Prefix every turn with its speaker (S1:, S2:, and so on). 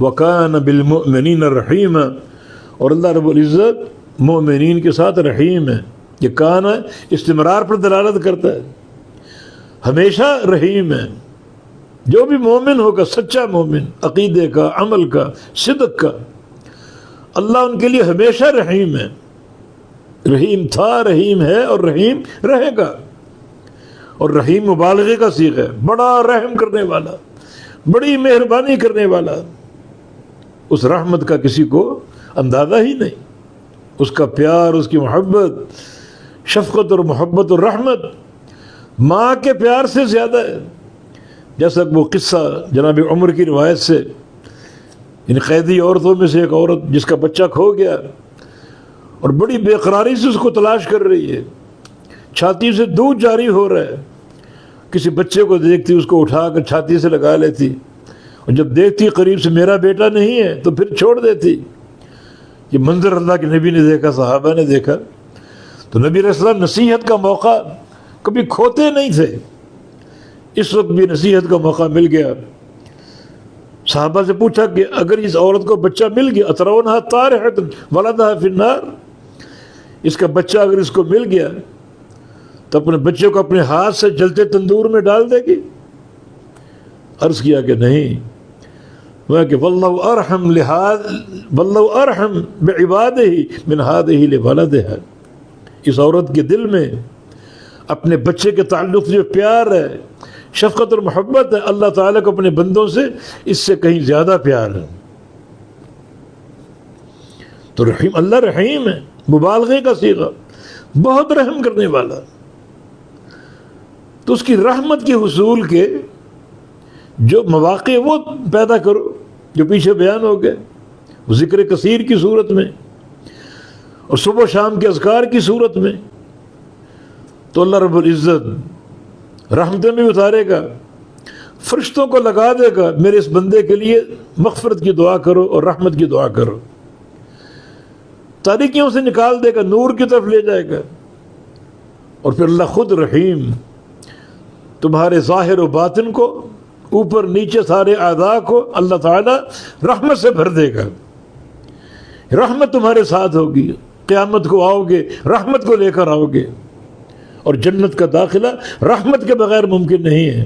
S1: وَكَانَ بِالْمُؤْمِنِينَ رَحِيمًا، اور اللہ رب العزت مومنین کے ساتھ رحیم ہے۔ یہ کان استمرار پر دلالت کرتا ہے، ہمیشہ رحیم ہے۔ جو بھی مومن ہوگا، سچا مومن، عقیدے کا، عمل کا، صدق کا، اللہ ان کے لیے ہمیشہ رحیم ہے۔ رحیم تھا، رحیم ہے، اور رحیم رہے گا۔ اور رحیم مبالغے کا صیغہ ہے، بڑا رحم کرنے والا، بڑی مہربانی کرنے والا۔ اس رحمت کا کسی کو اندازہ ہی نہیں، اس کا پیار، اس کی محبت، شفقت اور محبت اور رحمت ماں کے پیار سے زیادہ ہے۔ جیسا کہ وہ قصہ جناب عمر کی روایت سے، ان قیدی عورتوں میں سے ایک عورت جس کا بچہ کھو گیا اور بڑی بے قراری سے اس کو تلاش کر رہی ہے، چھاتی سے دودھ جاری ہو رہا ہے، کسی بچے کو دیکھتی اس کو اٹھا کر چھاتی سے لگا لیتی، اور جب دیکھتی قریب سے میرا بیٹا نہیں ہے تو پھر چھوڑ دیتی۔ یہ منظر اللہ کے نبی نے دیکھا، صحابہ نے دیکھا، تو نبی علیہ السلام نصیحت کا موقع کبھی کھوتے نہیں تھے۔ اس وقت بھی نصیحت کا موقع مل گیا۔ صحابہ سے پوچھا کہ اگر اس عورت کو بچہ مل گیا، اترونہا طارحۃ ولدہا فی النار، اس کا بچہ اگر اس کو مل گیا تو اپنے بچے کو اپنے ہاتھ سے جلتے تندور میں ڈال دے گی؟ عرض کیا کہ نہیں، وہ کہ واللہ ارحم بعبادہ من ہذہ لولدہا، اس عورت کے دل میں اپنے بچے کے تعلق جو پیار ہے، شفقت اور محبت ہے، اللہ تعالیٰ کو اپنے بندوں سے اس سے کہیں زیادہ پیار ہے۔ تو رحیم، اللہ رحیم ہے، مبالغے کا صیغہ، بہت رحم کرنے والا۔ تو اس کی رحمت کے حصول کے جو مواقع وہ پیدا کرو جو پیچھے بیان ہو گئے، ذکر کثیر کی صورت میں اور صبح و شام کے اذکار کی صورت میں، تو اللہ رب العزت رحمتیں بھی اتارے گا، فرشتوں کو لگا دے گا، میرے اس بندے کے لیے مغفرت کی دعا کرو اور رحمت کی دعا کرو، تاریکیوں سے نکال دے گا، نور کی طرف لے جائے گا۔ اور پھر اللہ خود رحیم تمہارے ظاہر و باطن کو، اوپر نیچے سارے اعضاء کو اللہ تعالیٰ رحمت سے بھر دے گا۔ رحمت تمہارے ساتھ ہوگی، قیامت کو آؤ گے رحمت کو لے کر آؤ گے، اور جنت کا داخلہ رحمت کے بغیر ممکن نہیں ہے۔